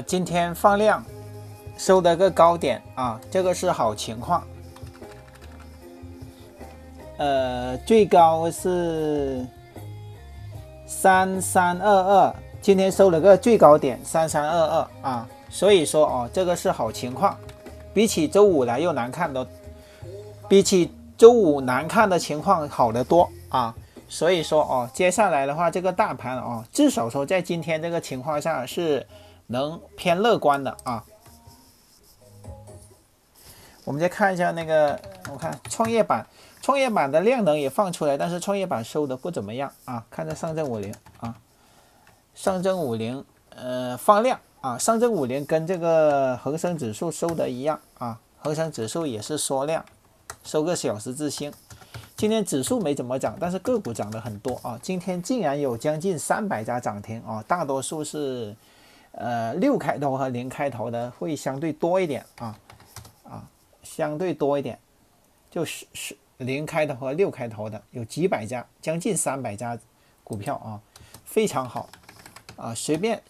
今天放量收了个高点啊，这个是好情况。最高是3322，今天收了个最高点3322啊，所以说哦，这个是好情况，比起周五来又难看的，比起周五难看的情况好得多啊。所以说哦，接下来的话，这个大盘哦，至少说在今天这个情况下是能偏乐观的啊。我们再看一下那个，我看创业板的量能也放出来，但是创业板收的不怎么样啊。看着上证50啊，上证50放量啊，上证50跟这个恒生指数收的一样啊，恒生指数也是缩量，收个小十字星。今天指数没怎么涨，但是个股涨得很多啊！今天竟然有将近300家涨停啊，大多数是6开头和0开头的会相对多一点相对多一点，就是0开头和6开头的有几百家，将近300家股票啊，非常好啊！随便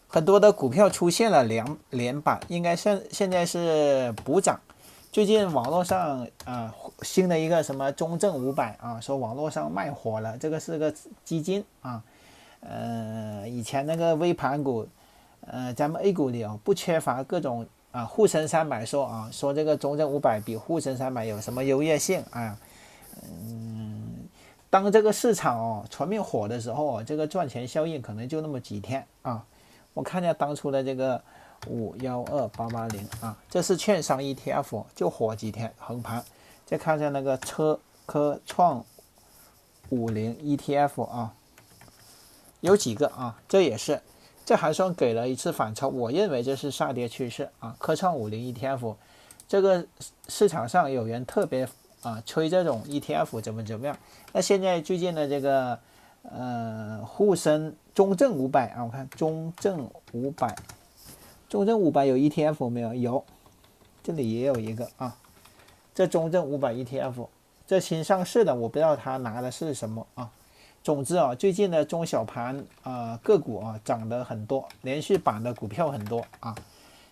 很多的股票出现了连板，应该现在是补涨。最近网络上新的一个什么中证500啊，说网络上卖火了，这个是个基金啊，以前那个微盘股，咱们 A 股里不缺乏各种沪深300说这个中证500比沪深300有什么优越性啊，当这个市场全面火的时候，这个赚钱效应可能就那么几天啊。我看见当初的这个512880啊，这是券商 ETF 就火几天横盘。再看一下那个科创50 ETF 啊，有几个啊，这还算给了一次反抽，我认为这是下跌趋势啊。科创50 ETF 这个市场上有人特别吹这种 ETF 怎么样，那现在最近的这个沪深中证500啊，我看中证500有 ETF 没有？有，这里也有一个啊。这中证500 ETF， 这新上市的，我不知道他拿的是什么啊。总之最近的中小盘个股涨得很多，连续板的股票很多啊。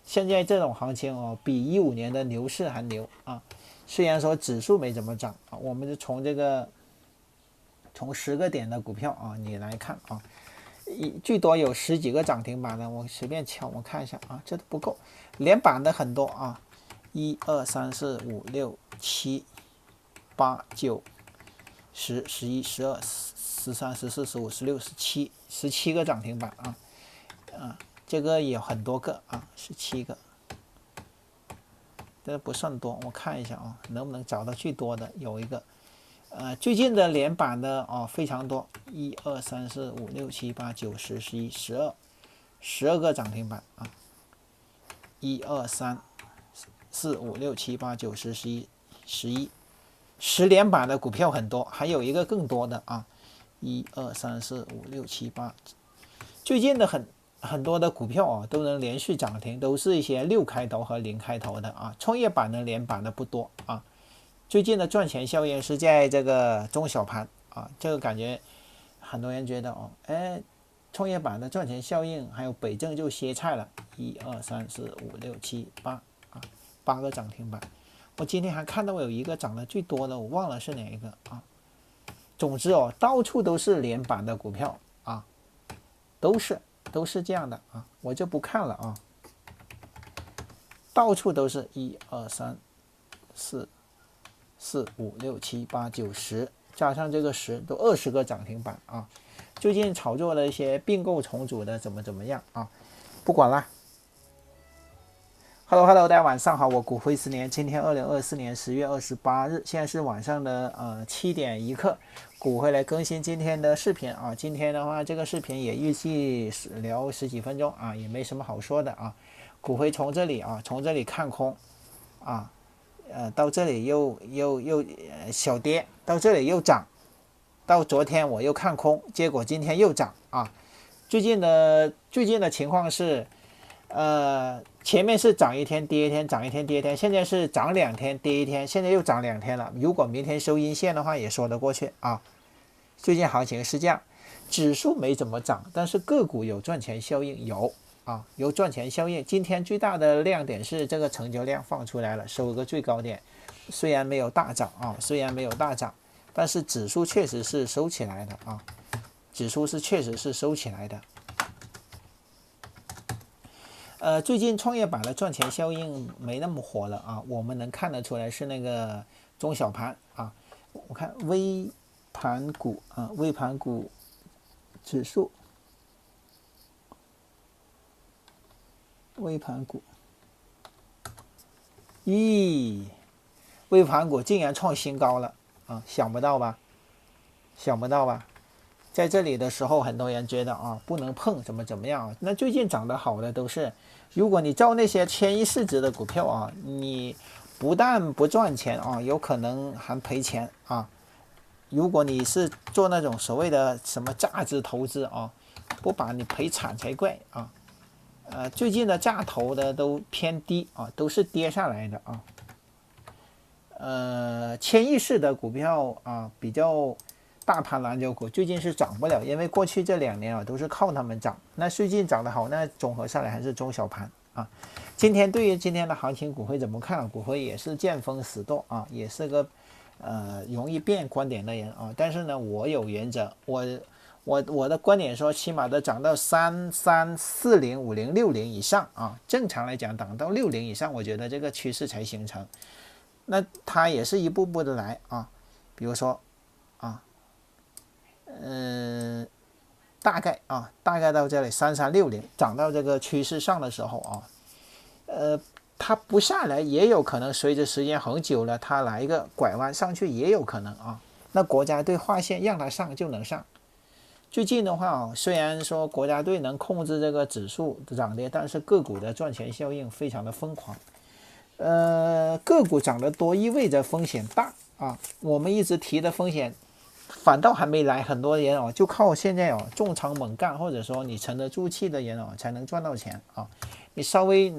现在这种行情比15年的牛市还牛啊。虽然说指数没怎么涨啊，我们就从10个点的股票你来看最多有10几个涨停板的，我随便敲，我看一下这都不够，连板的很多1、2、3、4、5、6、7、8、9、10、11、12、13、14、15、16、17个涨停板这个也很多个17个，这不算多，我看一下能不能找到最多的有一个。最近的连板的非常多，1、2、3、4、5、6、7、8、9、10、11、12个涨停板1、2、3、4、5、6、7、8、9、10、11、10连板的股票很多，还有一个更多的1、2、3、4、5、6、7、8，最近的很多的股票都能连续涨停，都是一些6开头和0开头的创业板的连板的不多最近的赚钱效应是在这个中小盘这个感觉很多人觉得创业板的赚钱效应还有北证就歇菜了，1、2、3、4、5、6、7、8个涨停板。我今天还看到有一个涨得最多的，我忘了是哪一个总之到处都是连板的股票都是这样的我就不看了到处都是1、2、3、4、5、6、7、8、9、10，加上这个10都20个涨停板最近炒作的一些并购重组的怎么样不管了。Hello， 大家晚上好，我股辉10年，今天2024年10月28日，现在是晚上的7点1刻，股辉来更新今天的视频今天的话，这个视频也预计聊10几分钟也没什么好说的股辉从这里看空到这里又小跌，到这里又涨，到昨天我又看空，结果今天又涨最近的情况是前面是涨一天跌一天，涨一天跌一天，现在是涨2天跌一天，现在又涨2天了。如果明天收阴线的话也说得过去最近行情是这样，指数没怎么涨，但是个股有赚钱效应，有啊，有赚钱效应。今天最大的亮点是这个成交量放出来了，收个最高点，虽然没有大涨啊，虽然没有大涨，但是指数确实是收起来的啊，指数是确实是收起来的。最近创业板的赚钱效应没那么火了啊，我们能看得出来是那个中小盘啊，我看微盘股啊，微盘股指数，微盘股，咦，微盘股竟然创新高了啊，想不到吧？想不到吧？在这里的时候，很多人觉得啊，不能碰，怎么样？那最近涨得好的都是，如果你照那些千亿市值的股票啊，你不但不赚钱啊，有可能还赔钱啊。如果你是做那种所谓的什么价值投资啊，不把你赔惨才怪啊。最近的价投的都偏低啊，都是跌下来的啊。千亿市的股票啊，比较大盘蓝筹股最近是涨不了，因为过去这2年啊都是靠他们涨。那最近涨得好，那综合上来还是中小盘啊。对于今天的行情，股会怎么看？股会也是见风使舵啊，也是个容易变观点的人啊。但是呢，我有原则，我的观点说，起码得涨到33、40、50、60以上啊。正常来讲，涨到60以上，我觉得这个趋势才形成。那它也是一步步的来啊，比如说啊，大概到这里3360涨到这个趋势上的时候啊，它不下来也有可能，随着时间很久了，它来一个拐弯上去也有可能啊。那国家队划线让它上就能上。最近的话啊，虽然说国家队能控制这个指数的涨跌，但是个股的赚钱效应非常的疯狂。个股涨得多意味着风险大啊。我们一直提的风险反倒还没来，很多人哦就靠现在哦重仓猛干，或者说你沉得住气的人哦才能赚到钱啊。你稍微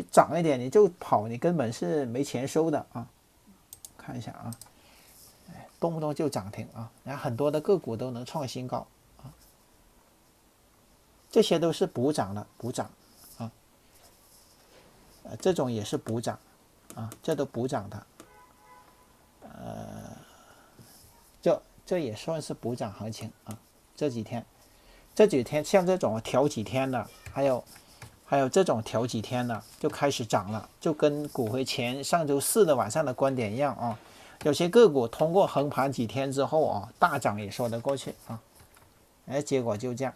涨一点你就跑，你根本是没钱收的啊。看一下啊，动不动就涨停啊，然后很多的个股都能创新高啊，这些都是补涨的，补涨啊，这种也是补涨啊，这都补涨的，这也算是补涨行情啊。这几天像这种调几天的，还有这种调几天的就开始涨了，就跟股会前上周四的晚上的观点一样啊。有些个股通过横盘几天之后啊，大涨也说得过去啊。结果就这样。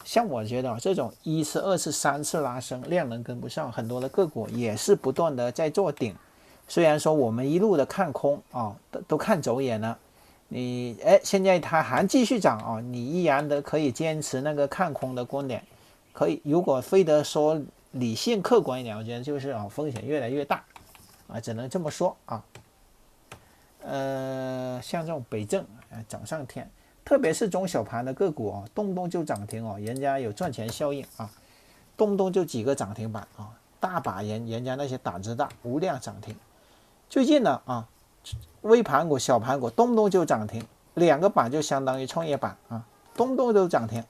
像我觉得这种1次、2次、3次拉升，量能跟不上，很多的个股也是不断的在做顶。虽然说我们一路的看空啊，都看走眼了。现在它还继续涨啊，你依然的可以坚持那个看空的观点，可以。如果非得说理性客观一点，我觉得就是风险越来越大啊，只能这么说啊。像这种北证涨上天，特别是中小盘的个股啊，动不动就涨停哦，人家有赚钱效应啊，动不动就几个涨停板啊，大把人家那些胆子大，无量涨停。最近呢啊，微盘股、小盘股动不动就涨停，2个板就相当于创业板啊，动不动就涨停。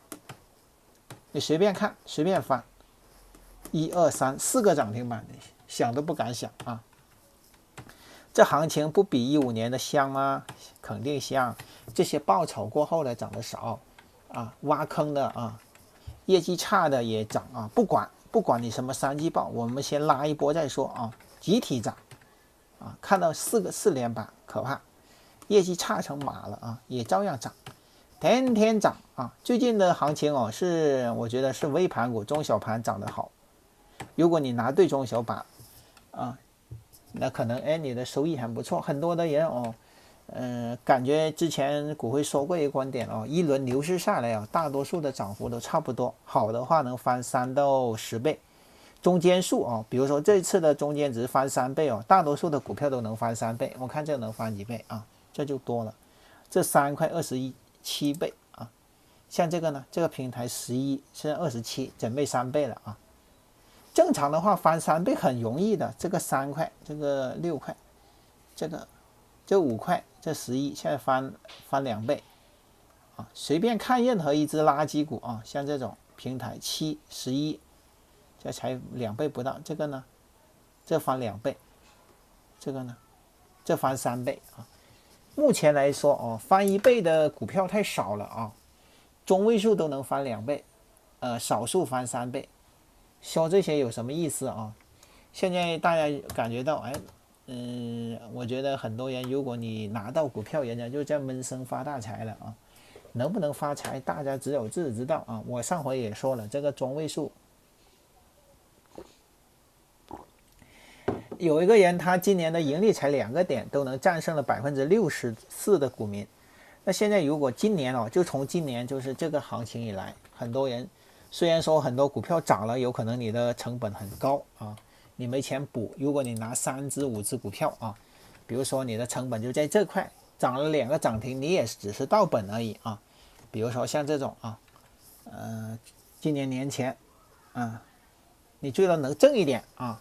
你随便看，随便翻，1、2、3、4个涨停板，想都不敢想啊。这行情不比15年的香吗？肯定香。这些爆炒过后的涨得少啊，挖坑的啊，业绩差的也涨啊。不管你什么3季报，我们先拉一波再说啊，集体涨啊。看到4连板可怕，业绩差成马了啊，也照样涨，天天涨啊。最近的行情哦，我觉得是微盘股、中小盘涨得好。如果你拿对中小板啊，那可能你的收益还不错。很多的人哦，感觉之前股会说过一个观点哦，一轮牛市下来啊，大多数的涨幅都差不多，好的话能翻3到10倍。中间数啊，比如说这次的中间值翻3倍哦，大多数的股票都能翻3倍。我看这能翻几倍啊？这就多了，这3块27倍啊。像这个呢，这个平台11，现在27，准备3倍了啊。正常的话翻3倍很容易的，这个3块，这个6块，这5块，这11，现在翻2倍啊！随便看任何一只垃圾股啊，像这种平台7、11，这才2倍不到。这个呢，这翻2倍，这个呢，这翻3倍啊。目前来说翻1倍的股票太少了啊，中位数都能翻2倍，少数翻3倍。说这些有什么意思啊？现在大家感觉到，我觉得很多人，如果你拿到股票，人家就在闷声发大财了啊。能不能发财，大家只有自己知道啊。我上回也说了，这个中位数，有一个人他今年的盈利才2个点，都能战胜了64%的股民。那现在如果今年就从今年就是这个行情以来，很多人虽然说很多股票涨了，有可能你的成本很高啊，你没钱补。如果你拿3只5只股票啊，比如说你的成本就在这块，涨了2个涨停，你也只是到本而已啊。比如说像这种今年年前你最多能挣一点啊。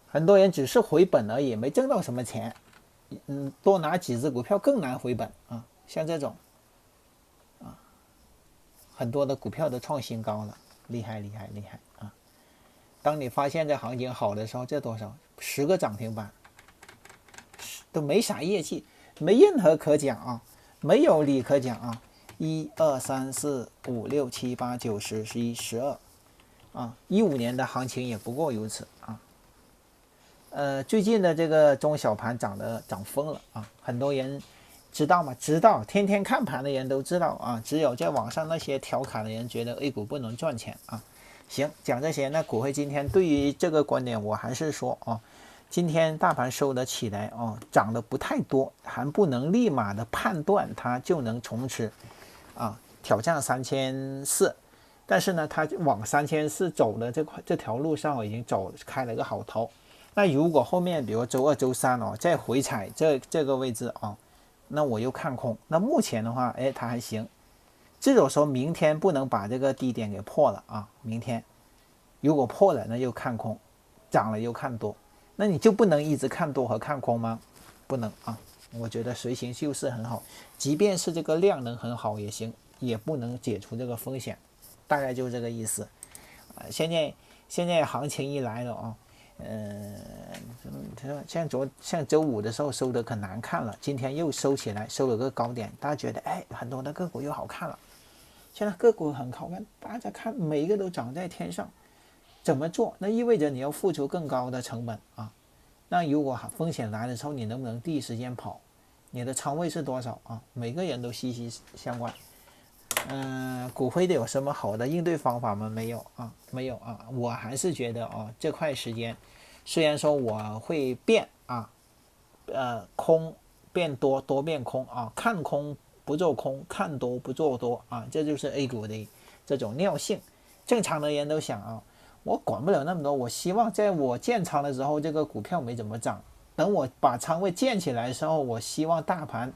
很多人只是回本而已，没挣到什么钱。多拿几只股票更难回本啊。像这种很多的股票都创新高了，厉害厉害厉害啊！当你发现这行情好的时候，这多少10个涨停板都没啥业绩，没任何可讲啊，没有理可讲啊。1、2、3、4、5、6、7、8、9、10、11、12啊，15年的行情也不过如此啊。最近的这个中小盘涨疯了啊，很多人知道吗？知道，天天看盘的人都知道啊。只有在网上那些调侃的人觉得 A 股不能赚钱啊。行，讲这些。那股汇今天对于这个观点，我还是说今天大盘收得起来涨得不太多，还不能立马的判断它就能从此挑战3400，但是呢，它往3400走的这条路上已经开了个好头。那如果后面比如周2、周3再回踩这个位置那我又看空。那目前的话，它还行。这种时候明天不能把这个低点给破了啊！明天如果破了，那又看空，涨了又看多，那你就不能一直看多和看空吗？不能啊！我觉得随行就市很好，即便是这个量能很好也行，也不能解除这个风险，大概就这个意思。现在行情一来了像周5的时候收的可难看了，今天又收起来，收了个高点，大家觉得很多的个股又好看了。现在个股很好看，大家看每一个都涨在天上，怎么做？那意味着你要付出更高的成本啊。那如果风险来的时候，你能不能第一时间跑？你的仓位是多少啊？每个人都息息相关。股汇的有什么好的应对方法吗？没有啊，没有啊。我还是觉得这块时间，虽然说我会变空变多，多变空啊，看空不做空，看多不做多啊，这就是 A 股的这种尿性。正常的人都想我管不了那么多，我希望在我建仓的时候，这个股票没怎么涨，等我把仓位建起来的时候，我希望大盘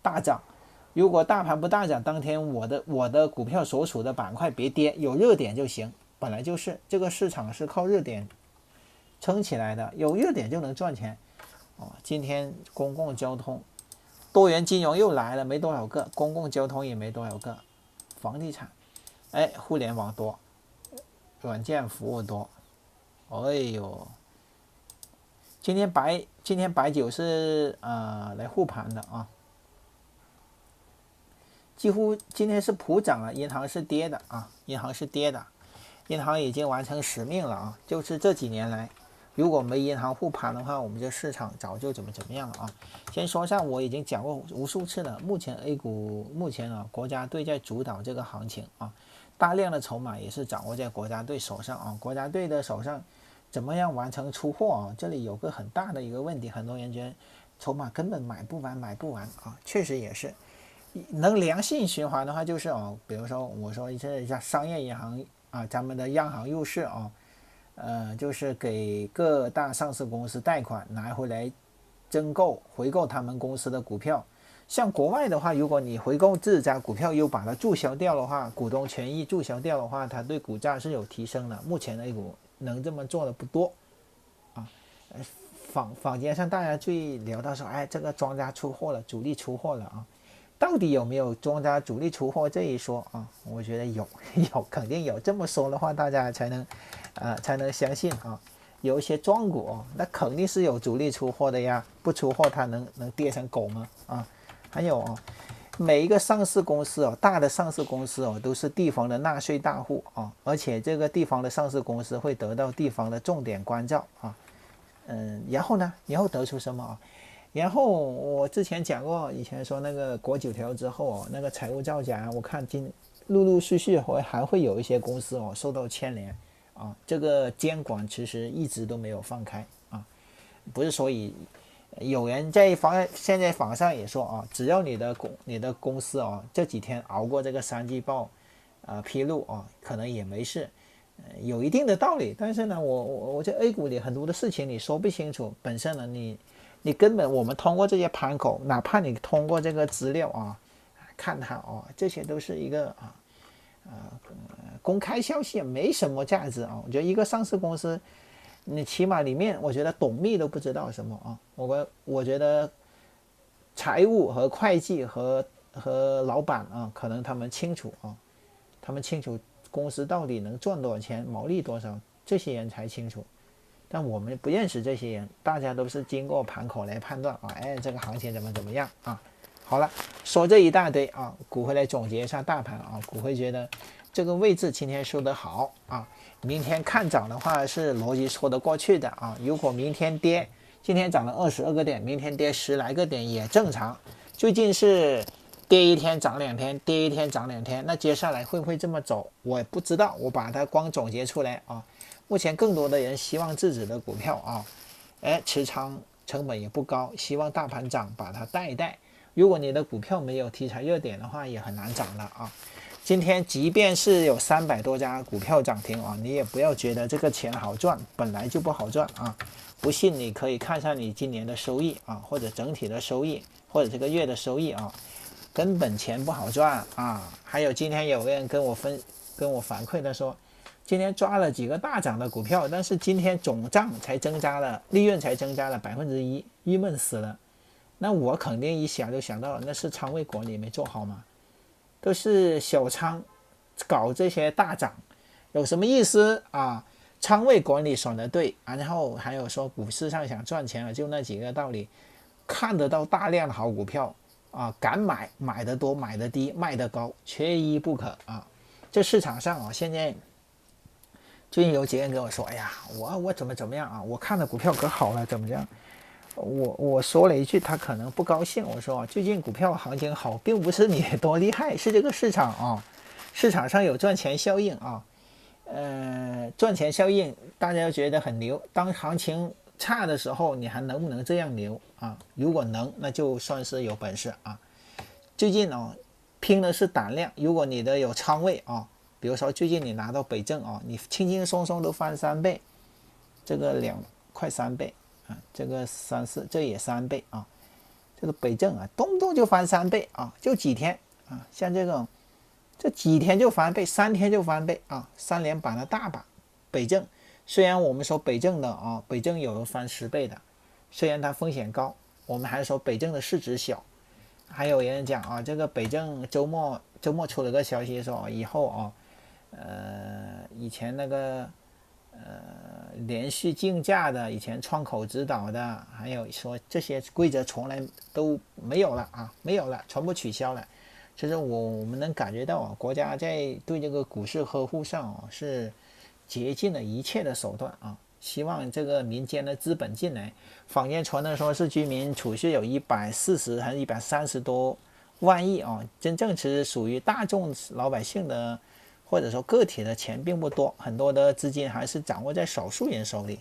大涨。如果大盘不大涨，当天我的股票所属的板块别跌，有热点就行。本来就是这个市场是靠热点撑起来的，有热点就能赚钱。今天公共交通、多元金融又来了，没多少个；公共交通也没多少个；房地产，互联网多，软件服务多。哎呦，今天白酒是来护盘的啊。几乎今天是普涨了，银行是跌的啊，银行是跌的，银行已经完成使命了啊，就是这几年来，如果没银行护盘的话，我们这市场早就怎么样了啊。先说上，我已经讲过无数次了，目前 A 股国家队在主导这个行情啊，大量的筹码也是掌握在国家队手上啊，国家队的手上怎么样完成出货啊？这里有个很大的一个问题，很多人觉得筹码根本买不完啊，确实也是。能良性循环的话，就是比如说我说这像商业银行咱们的央行入市就是给各大上市公司贷款，拿回来回购他们公司的股票。像国外的话，如果你回购自家股票又把它注销掉的话，股东权益注销掉的话，它对股价是有提升的。目前 A 股能这么做的不多啊。坊间上大家最聊到说，这个庄家出货了，主力出货了啊。到底有没有庄家主力出货这一说啊？我觉得有肯定有。这么说的话，大家才能相信啊。有一些庄股那肯定是有主力出货的呀，不出货它能跌成狗吗？啊，还有每一个上市公司大的上市公司都是地方的纳税大户啊，而且这个地方的上市公司会得到地方的重点关照啊。然后呢？然后得出什么啊？然后我之前讲过，以前说那个国九条之后那个财务造假，我看陆陆续续还会有一些公司受到牵连啊。这个监管其实一直都没有放开啊，不是说有人现在网上也说只要你的公司这几天熬过这个三季报披露可能也没事。有一定的道理，但是呢，我在 A 股里很多的事情你说不清楚，本身呢你根本我们通过这些盘口，哪怕你通过这个资料看它这些都是一个公开消息，没什么价值我觉得一个上市公司，你起码里面我觉得董秘都不知道什么我觉得财务和会计和老板可能他们清楚公司到底能赚多少钱，毛利多少，这些人才清楚。但我们不认识这些人，大家都是经过盘口来判断这个行情怎么样好了，说这一大堆股会来总结一下大盘股会觉得这个位置今天收得好明天看涨的话是逻辑说得过去的如果明天跌，今天涨了22个点，明天跌10来个点也正常。最近是跌一天涨2天，跌一天涨2天，那接下来会不会这么走我也不知道，我把它光总结出来目前更多的人希望自己的股票持仓成本也不高，希望大盘涨把它带一带。如果你的股票没有题材热点的话，也很难涨了今天即便是有300多家股票涨停你也不要觉得这个钱好赚，本来就不好赚不信你可以看上你今年的收益或者整体的收益，或者这个月的收益根本钱不好赚还有今天有个人跟我反馈的说，今天抓了几个大涨的股票，但是今天总账才增加了，利润才增加了1%，郁闷死了。那我肯定一想就想到了，那是仓位管理没做好吗？都是小仓搞这些大涨，有什么意思仓位管理选得对然后还有说股市上想赚钱就那几个道理，看得到大量的好股票敢买得多，买得低，卖得高，缺一不可这市场上现在最近有几个人跟我说，哎呀，我怎么样我看的股票可好了，怎么样？我说了一句，他可能不高兴。我说最近股票行情好，并不是你多厉害，是这个市场市场上有赚钱效应赚钱效应大家觉得很牛。当行情差的时候，你还能不能这样牛如果能，那就算是有本事最近拼的是胆量。如果你的有仓位比如说最近你拿到北证你轻轻松松都翻3倍，这个快3倍这个3、4这也3倍这个北证动不动就翻3倍就几天像这几天就翻倍，3天就翻倍3连板的大把。北证虽然我们说北证的北证有翻10倍的，虽然它风险高，我们还说北证的市值小。还有人讲这个北证周末出了个消息说以后以前那个连续竞价的，以前窗口指导的，还有说这些规则从来都没有了没有了，全部取消了。其实我们能感觉到国家在对这个股市呵护上是竭尽了一切的手段希望这个民间的资本进来。坊间传的说是居民储蓄有140还是130多万亿真正其实属于大众老百姓的或者说个体的钱并不多，很多的资金还是掌握在少数人手里。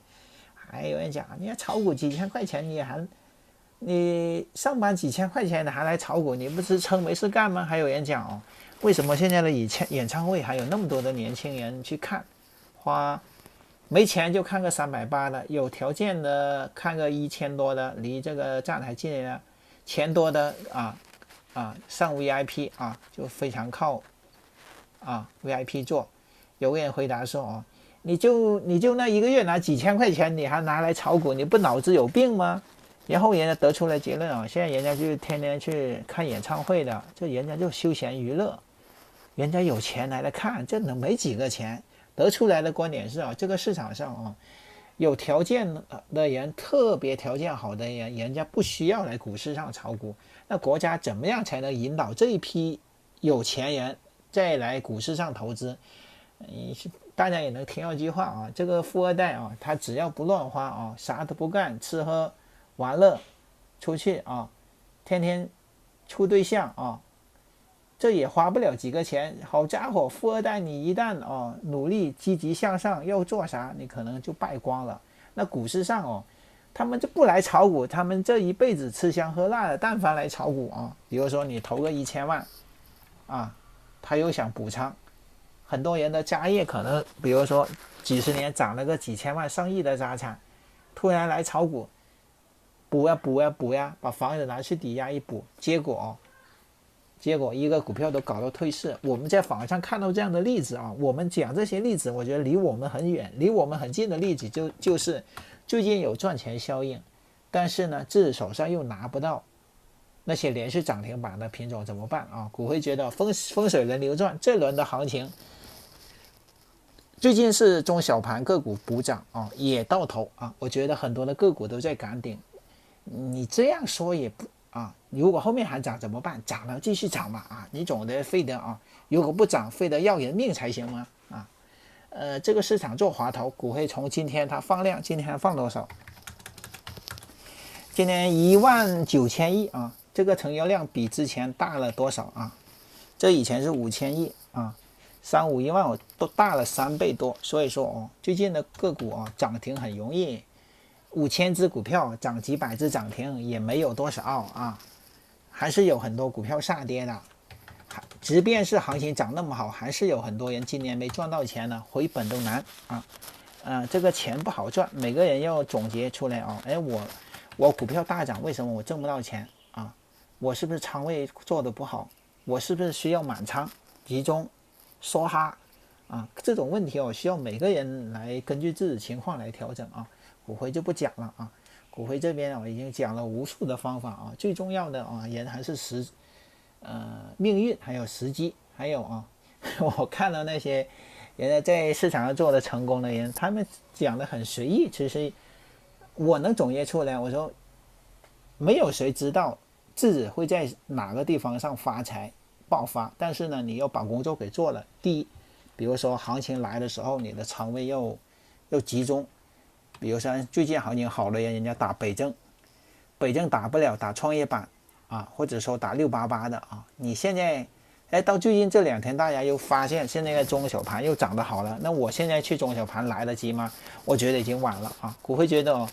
还有人讲，你要炒股几千块钱，你上班几千块钱的还来炒股，你不是撑没事干吗？还有人讲为什么现在的演唱会还有那么多的年轻人去看，没钱就看个380的，有条件的看个1000多的，离这个站台近的，钱多的上 VIP 就非常靠VIP 座。有个人回答说你就那1个月拿几千块钱，你还拿来炒股，你不脑子有病吗？然后人家得出了结论啊，现在人家就天天去看演唱会的，这人家就休闲娱乐，人家有钱来看，这能没几个钱？得出来的观点是啊，这个市场上啊，有条件的人，特别条件好的人，人家不需要来股市上炒股。那国家怎么样才能引导这一批有钱人再来股市上投资？大家也能听到一句话啊，这个富二代啊，他只要不乱花啊，啥都不干，吃喝玩乐，出去啊，天天处对象啊，这也花不了几个钱。好家伙，富二代你一旦努力积极向上要做啥，你可能就败光了。那股市上他们就不来炒股，他们这一辈子吃香喝辣的，但凡来炒股啊，比如说你投个1000万啊，他又想补仓。很多人的家业可能，比如说几十年涨了个几千万、上亿的家产，突然来炒股，补呀，把房子拿去抵押一补，结果一个股票都搞到退市。我们在网上看到这样的例子啊，我们讲这些例子，我觉得离我们很远，离我们很近的例子就是最近有赚钱效应，但是呢，自己手上又拿不到那些连续涨停板的品种怎么办啊？股会觉得风水轮流转，这轮的行情最近是中小盘个股补涨啊，也到头啊，我觉得很多的个股都在赶顶。你这样说也不啊，如果后面还涨怎么办？涨了继续涨嘛啊，你总得非得啊，如果不涨非得要人命才行吗？啊，这个市场做滑头，股会从今天它放量，今天放多少？今天19000亿啊，这个成交量比之前大了多少啊？这以前是5000亿啊。351万都大了3倍多，所以说最近的个股涨停很容易，5000只股票涨几百只涨停也没有多少啊，还是有很多股票下跌的，即便是行情涨那么好，还是有很多人今年没赚到钱呢，回本都难啊，这个钱不好赚，每个人要总结出来我股票大涨，为什么我挣不到钱啊？我是不是仓位做的不好？我是不是需要满仓集中？梭哈啊，这种问题需要每个人来根据自己情况来调整啊。股会就不讲了啊，股会这边已经讲了无数的方法啊，最重要的人还是命运，还有时机，还有我看到那些人家在市场上做的成功的人，他们讲的很随意，其实我能总结出来，我说没有谁知道自己会在哪个地方上发财爆发，但是呢，你要把工作给做了。第一，比如说行情来的时候，你的仓位要集中。比如说最近行情好的人家打北证打不了，打创业板啊，或者说打688的啊。你现在到最近这2天，大家又发现现在的中小盘又涨得好了，那我现在去中小盘来得及吗？我觉得已经晚了啊。股会觉得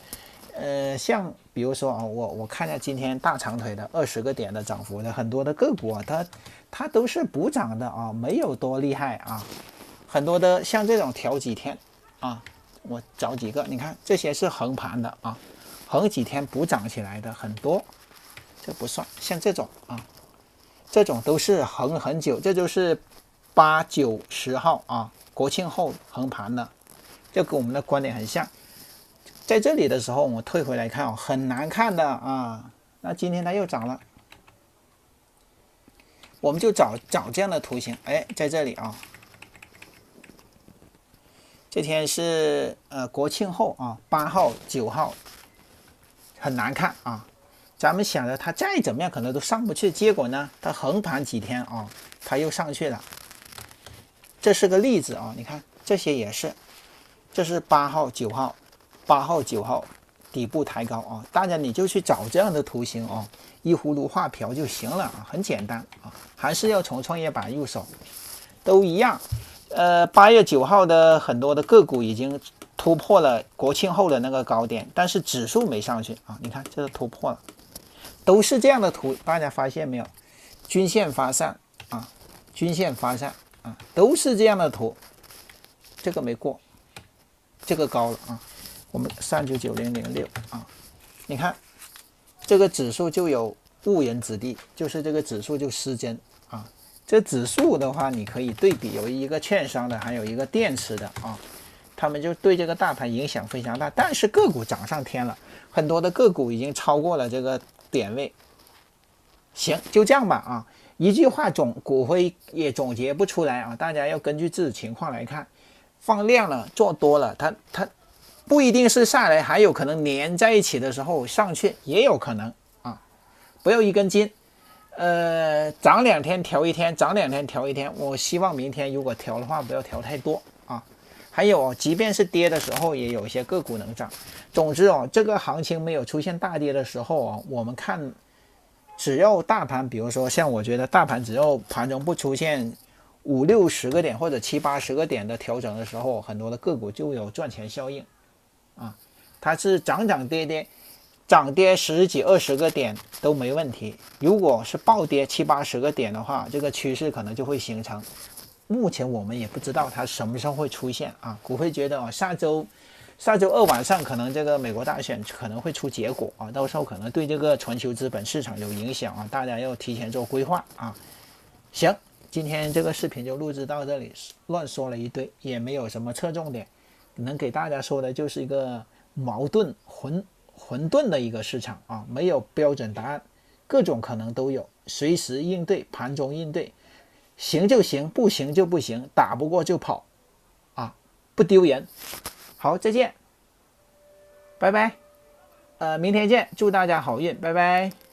像比如说我看见今天大长腿的20个点的涨幅的很多的个股它都是补涨的啊，没有多厉害啊。很多的像这种调几天啊，我找几个，你看这些是横盘的啊，横几天补涨起来的很多，这不算。像这种这种都是横很久，这就是8、9、10号啊，国庆后横盘的，这跟我们的观点很像。在这里的时候，我退回来看很难看的啊。那今天它又涨了，我们就找这样的图形。在这里这天是国庆后8号、9号，很难看啊。咱们想着它再怎么样可能都上不去，结果呢，它横盘几天它又上去了。这是个例子你看这些也是，这是8号、9号。8号、9号底部抬高大家你就去找这样的图形依葫芦画瓢就行了很简单还是要从创业板入手，都一样。8月9号的很多的个股已经突破了国庆后的那个高点，但是指数没上去你看这是突破了，都是这样的图，大家发现没有？均线发散均线发散都是这样的图，这个没过，这个高了我们399006你看这个指数就有误人子弟，就是这个指数就失真这指数的话，你可以对比，有一个券商的，还有一个电池的他们就对这个大盘影响非常大。但是个股涨上天了，很多的个股已经超过了这个点位。行，就这样吧啊，一句话股会也总结不出来啊，大家要根据自己情况来看。放量了，做多了，它不一定是下来，还有可能连在一起的时候上去也有可能啊，不要一根筋。涨2天调1天，涨2天调1天。我希望明天如果调的话，不要调太多啊。还有，即便是跌的时候，也有一些个股能涨。总之这个行情没有出现大跌的时候我们看，只要大盘，比如说像我觉得大盘只要盘中不出现5、60个点或者7、80个点的调整的时候，很多的个股就有赚钱效应啊。它是涨跌跌。涨跌10几20个点都没问题，如果是暴跌7、80个点的话，这个趋势可能就会形成。目前我们也不知道它什么时候会出现啊。股会觉得下周2晚上可能这个美国大选可能会出结果啊，到时候可能对这个全球资本市场有影响啊，大家要提前做规划啊。行，今天这个视频就录制到这里，乱说了一堆，也没有什么侧重点，能给大家说的就是一个矛盾混沌的一个市场啊，没有标准答案，各种可能都有，随时应对，盘中应对，行就行，不行就不行，打不过就跑啊，不丢人。好，再见，拜拜，明天见，祝大家好运，拜拜。